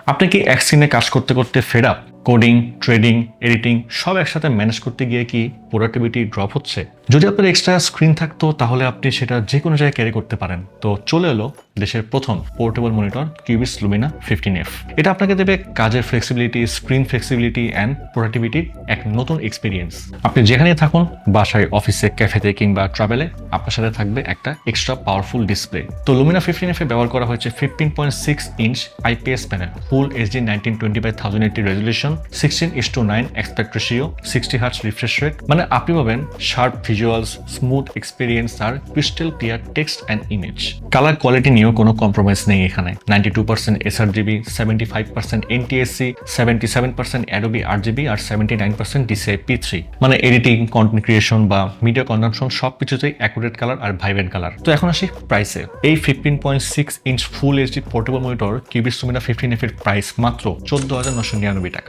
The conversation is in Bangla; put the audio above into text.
আপনি কি এক স্ক্রিনে কাজ করতে করতে fed up? Coding, trading, editing সব একসাথে ম্যানেজ করতে গিয়ে কি প্রোডাক্টিভিটি ড্রপ হচ্ছে? যদি আপনার এক্সট্রা স্ক্রিন থাকতো তাহলে আপনি সেটা যে কোনো জায়গায় ক্যারি করতে পারেন। তো চলে এলো দেশের প্রথম portable monitor Cubis Lumina 15F। এটা আপনাকে দেবে কাজের ফ্লেক্সিবিলিটি, স্ক্রিন ফ্লেক্সিবিলিটি অ্যান্ড প্রোডাক্টিভিটির এক নতুন এক্সপিরিয়েন্স। আপনি যেখানেই থাকুন, বাসায়, অফিসে, ক্যাফেতে কিংবা ট্রাভেলে, আপনার সাথে থাকবে একটা এক্সট্রা পাওয়ারফুল ডিসপ্লে। তো লুমিনা 15F এ ব্যবহার করা হয়েছে 15.6 inch IPS panel, full HD 1920x1080 resolution, 16:9 aspect ratio, 60 hertz refresh rate. মানে আপনি পাবেন শার্প ভিজুয়ালস, স্মুথ এক্সপিরিয়েন্স আর crystal clear text and image. Colour quality নিয়েও কোনো কম্প্রোমাইজ নেই এখানে। 92% sRGB, 75% NTSC, 77% Adobe RGB আর 79% DCI P3। মানে এডিটিং, কন্টেন্ট ক্রিয়েশন বা মিডিয়া কনজাম্পশন সবকিছুতেই অ্যাকুরেট কালার আর ভাইব্রেন্ট কালার। তো এখন আসি প্রাইসে। এই 15.6 inch full HD portable monitor Cubis Lumina 15F এর প্রাইস মাত্র 14,999 টাকা।